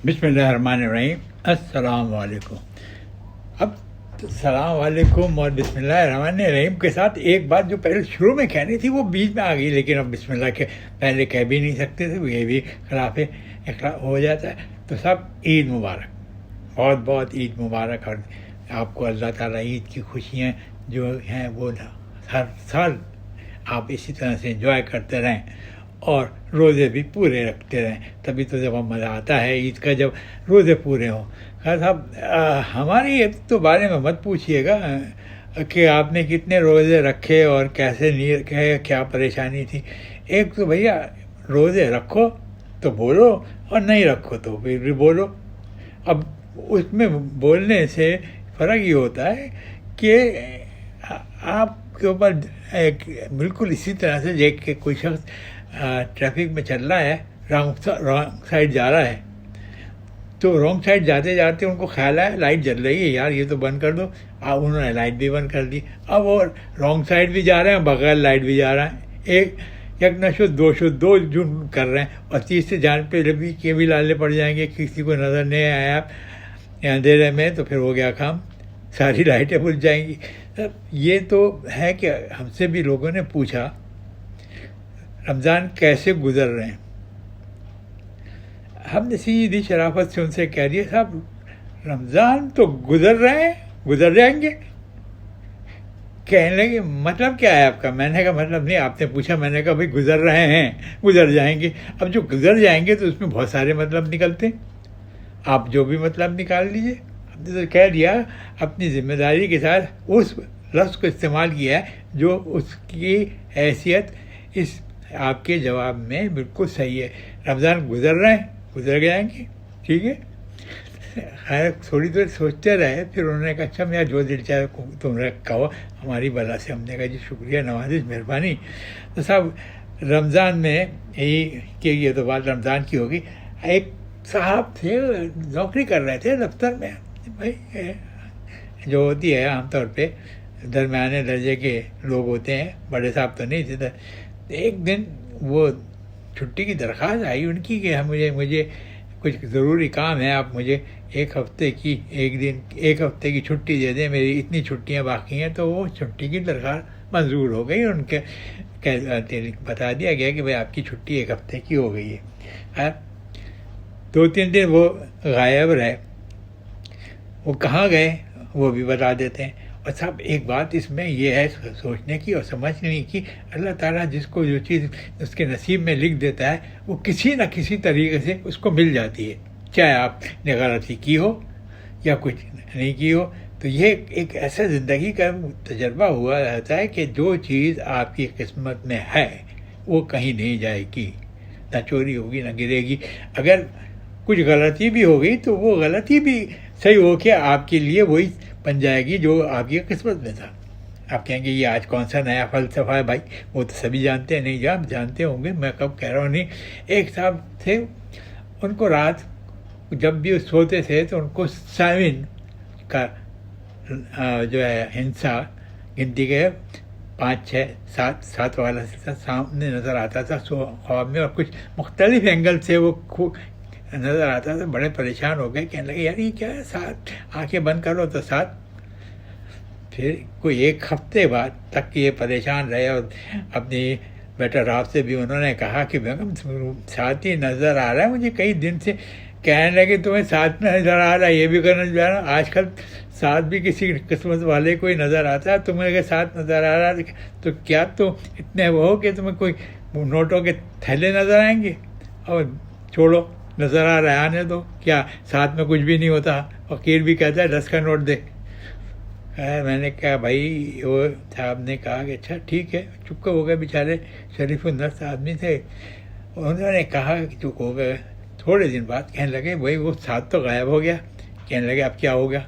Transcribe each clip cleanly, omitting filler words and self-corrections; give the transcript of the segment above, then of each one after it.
बिस्मिल्लाहिर्रहमानिर्रहीम। अस्सलाम वालेकुम। अब सलाम वालेकुम और बिस्मिल्लाहिर्रहमानिर्रहीम के साथ एक बात जो पहले शुरू में कहनी थी वो बीच में आ गई, लेकिन अब बिस्मिल्लाह के पहले कह भी नहीं सकते थे, ये भी खिलाफ इकरार हो जाता है। तो सब ईद मुबारक, बहुत बहुत ईद मुबारक। और आपको अल्लाह ताला ईद की खुशियाँ जो हैं वो हर साल आप इसी तरह से एंजॉय करते रहें और रोज़े भी पूरे रखते रहें, तभी तो जब मज़ा आता है ईद का, जब रोज़े पूरे हों। खैर साहब, हमारी ईद तो बारे में मत पूछिएगा कि आपने कितने रोज़े रखे और कैसे नहीं रखे, क्या परेशानी थी। एक तो भैया रोज़े रखो तो बोलो और नहीं रखो तो फिर भी बोलो। अब उसमें बोलने से फ़र्क ये होता है कि आपके ऊपर बिल्कुल इसी तरह से देख के कोई शख्स ट्रैफिक में चल रहा है, रॉन्ग साइड जा रहा है, तो रॉन्ग साइड जाते जाते उनको ख्याल है लाइट जल रही है, यार ये तो बंद कर दो। अब उन्होंने लाइट भी बंद कर दी। अब वो रॉन्ग साइड भी जा रहे हैं, बगैर लाइट भी जा रहा है। एक नशुद्ध दो जुर्म कर रहे हैं और तीसरे जान पे भी के भी लाले पड़ जाएंगे, किसी को नज़र नहीं आया अंधेरे में तो फिर हो गया काम, सारी लाइटें बुझ जाएंगी। ये तो है कि हमसे भी लोगों ने पूछा रमज़ान कैसे गुजर रहे हैं। हमने सीधी शराफत से उनसे कह दिया, साहब रमज़ान तो गुजर रहे हैं, गुजर जाएंगे। कहने लगे मतलब क्या है आपका? मैंने कहा मतलब नहीं, आपने पूछा, मैंने कहा भाई गुजर रहे हैं, गुजर जाएंगे। अब जो गुजर जाएंगे तो उसमें बहुत सारे मतलब निकलते हैं, आप जो भी मतलब निकाल लीजिए। हमने तो कह दिया, अपनी जिम्मेदारी के साथ उस लफ्ज़ को इस्तेमाल किया है जो उसकी हैसियत इस आपके जवाब में बिल्कुल सही है। रमज़ान गुजर रहे हैं, गुजर जाएंगे, ठीक है। खैर थोड़ी देर सोचते रहे, फिर उन्होंने कहा अच्छा मेरा जो दिल चाहे तुमने कहो, हमारी बला से। हमने कहा जी शुक्रिया, नवाजिश, मेहरबानी। तो साहब रमज़ान में यही कि ये तो बात रमज़ान की होगी। एक साहब थे, नौकरी कर रहे थे दफ्तर में, भाई जो होती है आमतौर पे दरमियाने दर्जे के लोग होते हैं, बड़े साहब तो नहीं थे। एक दिन वो छुट्टी की दरख्वास्त आई उनकी कि मुझे कुछ ज़रूरी काम है, आप मुझे एक हफ़्ते की छुट्टी दे दें, मेरी इतनी छुट्टियां बाकी हैं। तो वो छुट्टी की दरख्वास्त मंजूर हो गई। उनके बता दिया गया कि भाई आपकी छुट्टी एक हफ़्ते की हो गई है। 2-3 दिन वो गायब रहे, वो कहाँ गए वो भी बता देते हैं। और साहब एक बात इसमें यह है सोचने की और समझने की, अल्लाह ताला जिसको जो चीज़ उसके नसीब में लिख देता है वो किसी न किसी तरीके से उसको मिल जाती है, चाहे आपने गलती की हो या कुछ नहीं की हो। तो ये एक ऐसा ज़िंदगी का तजर्बा हुआ रहता है कि जो चीज़ आपकी किस्मत में है वो कहीं नहीं जाएगी, ना चोरी होगी ना गिरेगी। अगर कुछ गलती भी हो गई तो वो गलती भी सही हो के आपके लिए वही बन जाएगी जो आपकी किस्मत में था। आप कहेंगे ये आज कौन सा नया फ़लसफ़ा है भाई, वो तो सभी जानते हैं। नहीं आप जानते होंगे, मैं कब कह रहा हूँ नहीं। एक साहब थे, उनको रात जब भी सोते थे तो उनको सामिन का जो है हिंसा गिनती के 5, 6, 7 वाला सामने नज़र आता था ख्वाब में, और कुछ मुख्तलिफ एंगल से वो नज़र आता था। बड़े परेशान हो गए, कहने लगे यार ये क्या है, 7 आंखें बंद करो तो 7। फिर कोई एक हफ्ते बाद तक ये परेशान रहे और अपनी बेटर राव से भी उन्होंने कहा कि बेगम 7 ही नज़र आ रहा है मुझे कई दिन से। कहने लगे तुम्हें 7 में नज़र आ रहा है, ये भी करना चाह रहा है। आजकल 7 भी किसी किस्मत वाले को ही नज़र आता है। तुम्हें अगर 7 नज़र आ रहा है तो क्या तो इतने वो हो कि तुम्हें कोई नोटों के थैले नज़र आएंगे? और छोड़ो, नज़र आ रहा है आने दो, क्या 7 में कुछ भी नहीं होता। वकील भी कहता है 10 का नोट दे। मैंने कहा भाई, वो साहब ने कहा कि अच्छा ठीक है, चुप हो गए, बेचारे शरीफ-उन-नफ्स आदमी थे। उन्होंने कहा कि चुप हो गए। थोड़े दिन बाद कहने लगे भाई वो 7 तो गायब हो गया। कहने लगे अब क्या हो गया?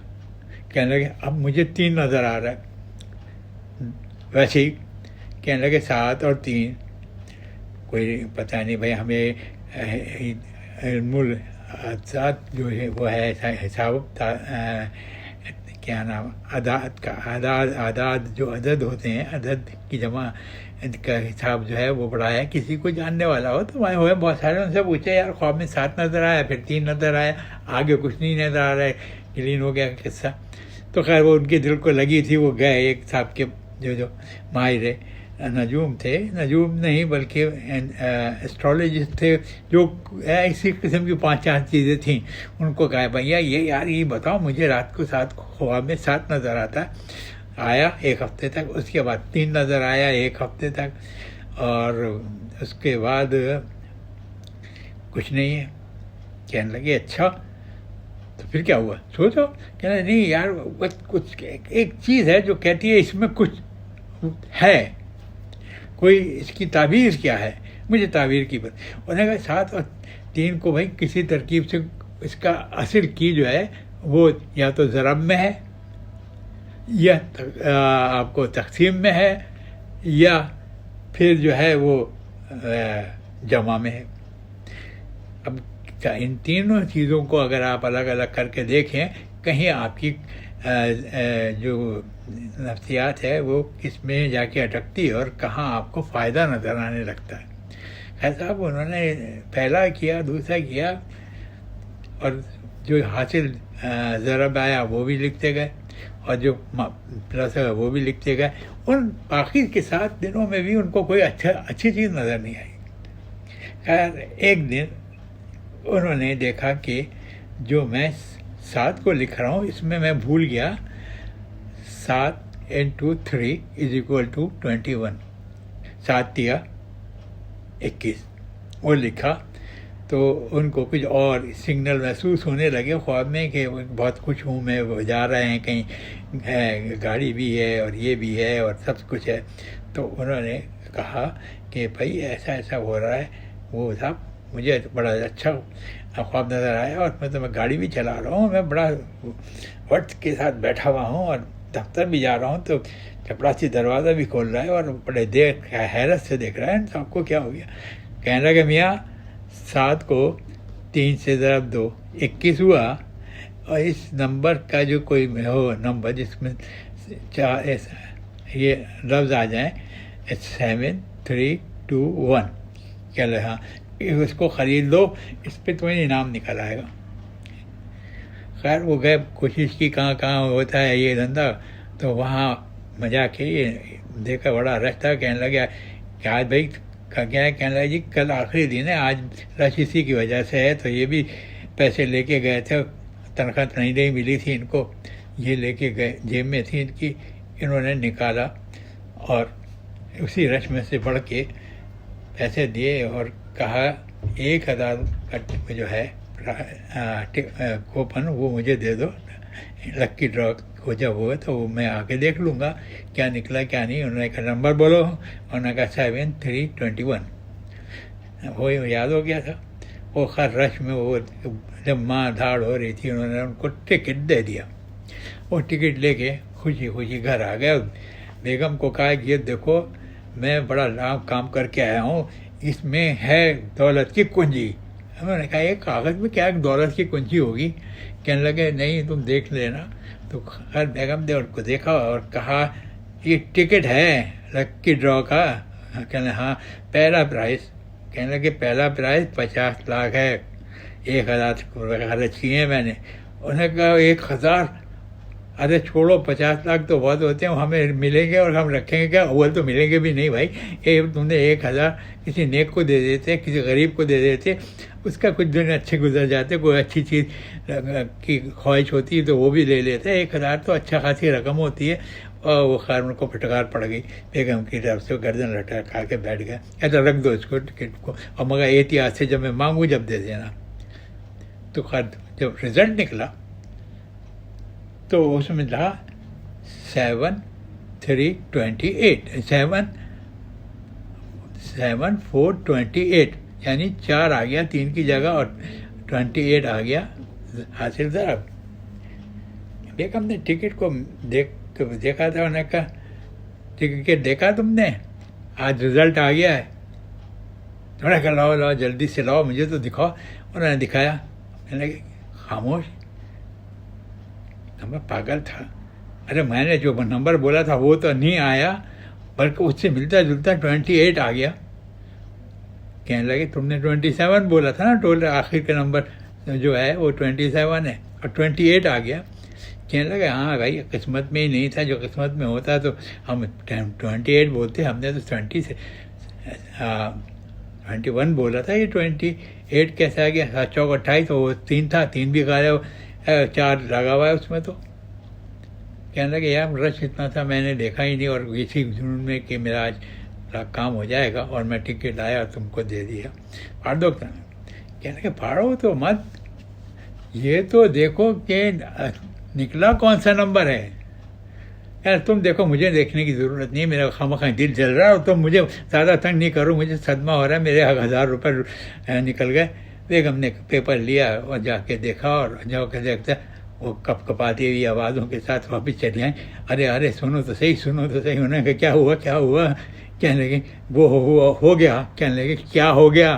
कहने लगे अब मुझे 3 नज़र आ रहा है। वैसे ही कहने लगे 7 और 3 कोई पता नहीं भाई, हमें इल्मुल साथ जो है वो है हिसाब क्या नाम अदाद का आदाद जो अदद होते हैं, अदद की जमा का हिसाब जो है वो बढ़ाया। किसी को जानने वाला हो तो वहाँ हुए बहुत सारे, उनसे पूछे यार ख्वाब में 7 नज़र आया, फिर 3 नज़र आया, आगे कुछ नहीं नज़र आ रहा है, क्लीन हो गया किस्सा। तो खैर वो उनके दिल को लगी थी, वो गए एक साहब के जो माहिर नजूम थे, नजूम नहीं बल्कि एस्ट्रोलॉजिस्ट थे, जो ऐसी किस्म की 5-4 चीज़ें थीं। उनको कहा भैया ये बताओ मुझे रात को 7 ख्वाब में 7 नज़र आता है। आया 1 हफ्ते तक, उसके बाद 3 नज़र आया 1 हफ्ते तक, और उसके बाद कुछ नहीं है। कहने लगे अच्छा तो फिर क्या हुआ, सोचो। कहना नहीं यार कुछ एक चीज़ है जो कहती है इसमें कुछ है, कोई इसकी ताबीर क्या है, मुझे ताबीर की उन्होंने कहा 7 और 3 को भाई किसी तरकीब से इसका असल की जो है वो या तो ज़रब में है, या आपको तकसीम में है, या फिर जो है वो जमा में है। अब इन तीनों चीज़ों को अगर आप अलग अलग करके देखें, कहीं आपकी जो नफ्सियात है वो किस में जाके अटकती है और कहाँ आपको फ़ायदा नज़र आने लगता है। खैर साहब उन्होंने पहला किया, दूसरा किया, और जो हासिल ज़रब आया वो भी लिखते गए, और जो प्लस है वो भी लिखते गए। उन बाकी के 7 दिनों में भी उनको कोई अच्छी चीज़ नज़र नहीं आई। खैर एक दिन उन्होंने देखा कि जो मैं 7 को लिख रहा हूँ इसमें मैं भूल गया 7 × 3 = 21, 7 × 21 वो लिखा। तो उनको कुछ और सिग्नल महसूस होने लगे ख्वाब में कि बहुत खुश हूँ मैं, वो जा रहे हैं कहीं, गाड़ी भी है और ये भी है और सब कुछ है। तो उन्होंने कहा कि भाई ऐसा ऐसा हो रहा है। वो साहब मुझे बड़ा अच्छा ख्वाब नज़र आया, और मैं गाड़ी भी चला रहा हूँ, मैं बड़ा वक्त के साथ बैठा हुआ हूँ और दफ्तर भी जा रहा हूँ, तो चपरासी दरवाज़ा भी खोल रहा है और बड़े देर हैरत से देख रहा है, सबको क्या हो गया। कहने लगे मियाँ 7 को 3 से ज़रब दो 21 हुआ, और इस नंबर का जो कोई हो नंबर जिसमें ये लफ्ज़ आ जाए 7, 3, 2, 1, कह रहे हाँ उसको ख़रीद लो, इस पर तुम्हें इनाम निकल आएगा। खैर वो गए, कोशिश की कहाँ कहाँ होता है ये धंधा, तो वहाँ मजाक के देखा बड़ा रश था। कहने लगा कि आज भाई क्या है, कहने लगा जी कल आखिरी दिन है, आज रश इसी की वजह से है। तो ये भी पैसे लेके गए थे, तनख्वाह नहीं मिली थी इनको, ये लेके गए, जेब में थी इनकी, इन्होंने निकाला और उसी रश में से बढ़ के पैसे दिए और कहा 1000 का जो है कूपन वो मुझे दे दो, लक्की ड्रॉ हो जब हुआ तो वो मैं आके देख लूँगा क्या निकला क्या नहीं। उन्होंने कहा नंबर बोलो, उन्होंने कहा 7, 3, 21। वो याद हो गया था। वो खैर रश में वो जब माँ धाड़ हो रही थी, उन्होंने उनको टिकट दे दिया। वो टिकट लेके खुशी खुशी घर आ गया। बेगम को कहा कि ये देखो मैं बड़ा लाभ काम करके आया हूँ, इसमें है दौलत की कुंजी। उन्होंने कहा ये कागज़ में क्या दौलत की कुंजी होगी। कहने लगे नहीं तुम देख लेना। तो खैर बेगम ने उनको देखा और कहा ये टिकट है लक्की ड्रॉ का। कहने हाँ पहला प्राइस। कहने लगे पहला प्राइस 50 लाख है, 1000 खर्च किए हैं मैंने। उन्होंने कहा 1000, अरे छोड़ो 50 लाख तो बहुत होते हैं, हमें मिलेंगे और हम रखेंगे क्या, अव्वल तो मिलेंगे भी नहीं भाई। ये तुमने 1000 किसी नेक को दे देते, किसी गरीब को दे देते, उसका कुछ दिन अच्छे गुजर जाते, कोई अच्छी चीज़ की ख्वाहिश होती है तो वो भी ले लेते। 1000 तो अच्छा खासी रकम होती है। और वो खैर उनको फटकार पड़ गई बेगम की तरफ से, गर्दन लटा खा के बैठ गया। ऐसा रख दो इसको टिकट को, और मगर एहतियात से जब मैं मांगूँ जब दे देना। तो खैर जब रिज़ल्ट निकला तो उसमें था 7, 3, 28, 7, 4, 28, यानी 4 आ गया 3 की जगह और 28 आ गया हासिल ज़रब। बेगम ने टिकट को देखा था, उन्होंने कहा टिकट देखा तुमने, आज रिज़ल्ट आ गया है। उन्होंने कहा लाओ लाओ जल्दी से लाओ मुझे तो दिखाओ। उन्होंने दिखाया। मैंने खामोश। मैं पागल था। अरे मैंने जो नंबर बोला था वो तो नहीं आया, बल्कि उससे मिलता जुलता 28 आ गया। कहने लगे तुमने 27 बोला था ना, टोल आखिर का नंबर जो है वो 27 है और 28 आ गया। कहने लगे हाँ भाई, किस्मत में ही नहीं था, जो किस्मत में होता तो हम 28 बोलते, हमने तो 21 बोला था, ये 28 कैसे आ गया? 7 चौक 28, तो वो 3 था, 3 भी गायब, 4 लगा हुआ है उसमें। तो कहने लगे यार रश इतना था मैंने देखा ही नहीं, और इसी जुनून में कि मेरा आज काम हो जाएगा और मैं टिकट लाया और तुमको दे दिया, फाड़ दो। कहने लगे फाड़ो तो मत, ये तो देखो कि निकला कौन सा नंबर है। यार तुम देखो, मुझे देखने की ज़रूरत नहीं, मेरा खामखा दिल जल रहा है, तो मुझे ज़्यादा तंग नहीं करो, मुझे सदमा हो रहा है, मेरे 1000 रुपये निकल गए। बेगम ने पेपर लिया और जाके देखा, और जाके देखता वो कपकपाती हुई आवाज़ों के साथ वापस चली आई। अरे अरे सुनो तो सही, सुनो तो सही। उन्होंने कहा क्या हुआ क्या हुआ? कहने लगे वो हो गया। कहने लगे क्या हो गया?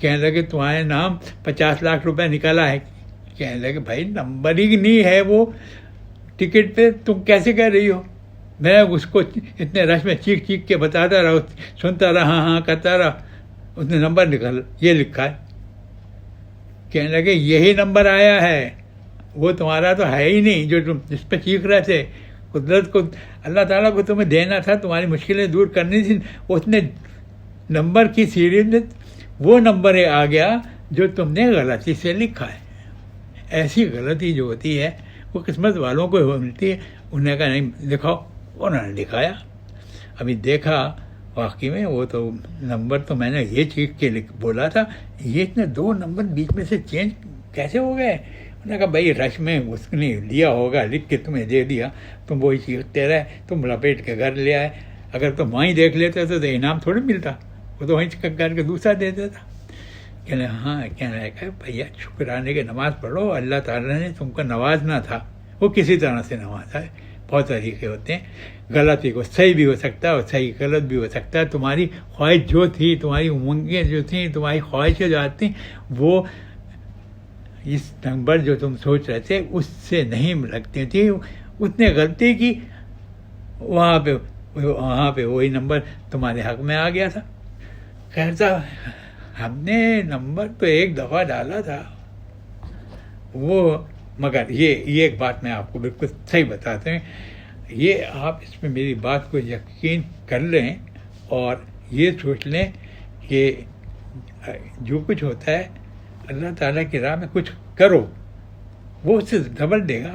कहने लगे तुम्हारे नाम 50 लाख रुपए निकला है। कहने लगे भाई नंबर ही नहीं है वो टिकट पे, तुम कैसे कह रही हो? मैं उसको इतने रश में चीख चीख के बताता रहा, सुनता रहा, हाँ करता रहा, उसने नंबर निकल ये लिखा है। कहने लगे यही नंबर आया है, वो तुम्हारा तो है ही नहीं जो तुम जिस पर चीख रहे थे। कुदरत को, अल्लाह ताला को तुम्हें देना था, तुम्हारी मुश्किलें दूर करनी थी, उसने नंबर की सीरीज में वो नंबर आ गया जो तुमने गलती से लिखा है। ऐसी गलती जो होती है वो किस्मत वालों को मिलती है। उन्हें कहा नहीं दिखाओ, उन्होंने दिखाया। अभी देखा वाकई में वो तो नंबर तो मैंने ये चीख के बोला था, ये इतने 2 नंबर बीच में से चेंज कैसे हो गए? उन्होंने कहा भाई रश में उसने लिया होगा, लिख के तुम्हें दे दिया, तुम वही चीखते रहे, तुम लपेट के घर ले आए। अगर तुम वहीं देख लेते तो इनाम थोड़ी मिलता, वो तो वहीं करके दूसरा दे देता। कहने हाँ, कहने लगा भैया शुक्राने की नमाज़ पढ़ो, अल्लाह ताला ने तुमको नवाजना था, वो किसी तरह से नवाजा है। बहुत तरीके होते हैं, गलती को सही भी हो सकता है और सही गलत भी हो सकता है। तुम्हारी ख्वाहिश जो थी, तुम्हारी उमंगें जो थी, तुम्हारी ख्वाहिशें जो आती, वो इस नंबर जो तुम सोच रहे थे उससे नहीं लगती थी। उसने गलती की, वहाँ पे वही नंबर तुम्हारे हक में आ गया था। खैर साहब, हमने नंबर तो एक दफ़ा डाला था वो, मगर ये एक बात मैं आपको बिल्कुल सही बताते हैं, ये आप इसमें मेरी बात को यकीन कर लें और ये सोच लें कि जो कुछ होता है अल्लाह ताला की राह में कुछ करो, वो उससे डबल देगा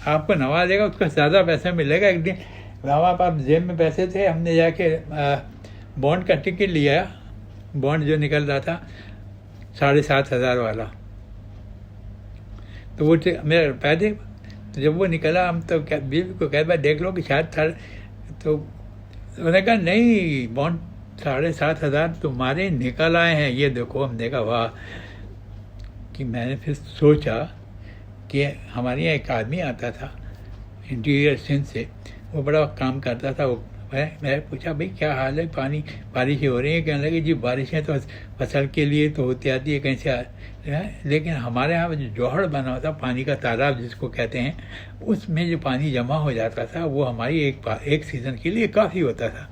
आपको नवाजेगा, उसका ज़्यादा पैसा मिलेगा। एक दिन हमारे पास जेब में पैसे थे, हमने जाके बॉन्ड का टिकट लिया, बॉन्ड जो निकल रहा था 7,500 वाला, तो वो मेरे रुपये थे। तो जब वो निकला, हम तो क्या बीवी को कह भाई देख लो कि शायद था, तो उन्होंने कहा नहीं बॉन्ड 7,500 तुम्हारे निकल आए हैं, ये देखो। हमने कहा वाह। कि मैंने फिर सोचा कि हमारे यहाँ एक आदमी आता था इंटीरियर सिंध से, वो बड़ा काम करता था। वो मैं पूछा भाई क्या हाल है, बारिशें हो रही हैं? कहने लगे जी बारिशें तो फसल के लिए तो होती आती है कहीं से, लेकिन हमारे यहाँ जो जोहड़ बना होता, पानी का तालाब जिसको कहते हैं, उसमें जो पानी जमा हो जाता था वो हमारी एक सीज़न के लिए काफ़ी होता था।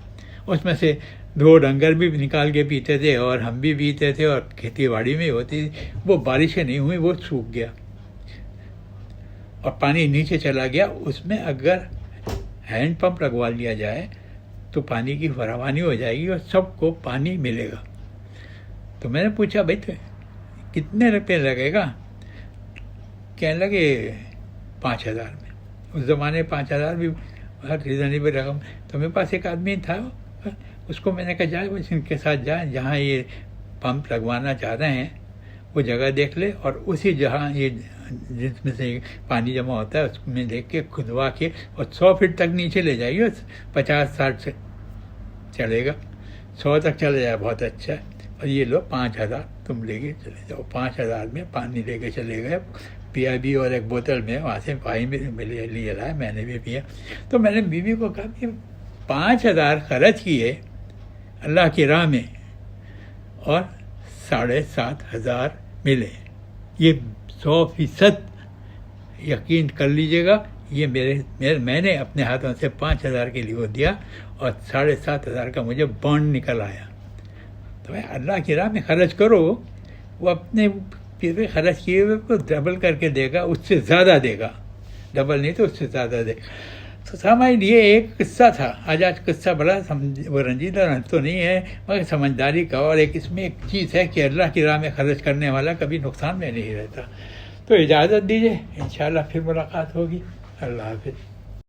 उसमें से 2 डंगर भी निकाल के पीते थे और हम भी पीते थे, और खेती बाड़ी में होती थी। वो बारिशें नहीं हुई, वो सूख गया और पानी नीचे चला गया। उसमें अगर हैंड पंप लगवा लिया जाए तो पानी की फरावानी हो जाएगी और सबको पानी मिलेगा। तो मैंने पूछा भाई तो कितने रुपये लगेगा? कहने लगे 5,000 में। उस ज़माने 5,000 भी बहुत रिजनेबल रकम। तो मेरे पास एक आदमी था, उसको मैंने कहा जाए बस इनके साथ जाए, जहाँ ये पंप लगवाना चाह रहे हैं वो जगह देख ले, और उसी जहाँ ये जिसमें से पानी जमा होता है उसमें देख के खुदवा के और 100 फीट तक नीचे ले जाइए। 50-60 से चलेगा, 100 तक चले जाए बहुत अच्छा है। और ये लो 5,000 तुम लेके चले जाओ। 5,000 में पानी लेके चले गए, पिया भी, और एक बोतल में वहाँ से पानी में लिए लाए, मैंने भी पिया। तो मैंने बीवी को कहा कि 5,000 खर्च किए अल्लाह की राह में और 7,500 मिले, ये 100% यकीन कर लीजिएगा, ये मैंने अपने हाथों से 5,000 के लिए वो दिया और 7,500 का मुझे बॉन्ड निकल आया। तो भाई अल्लाह की राह में खर्च करो, वो अपने पे खर्च किए हुए को डबल करके देगा, उससे ज़्यादा देगा, डबल नहीं तो उससे ज़्यादा देगा। तो हमारे लिए एक किस्सा था। आज किस्सा बड़ा वो रंजीदा तो नहीं है मगर समझदारी का, और एक इसमें एक चीज़ है कि अल्लाह की राह में खर्च करने वाला कभी नुकसान में नहीं रहता। तो इजाज़त दीजिए, इंशाअल्लाह फिर मुलाकात होगी। अल्लाह हाफ़िज़।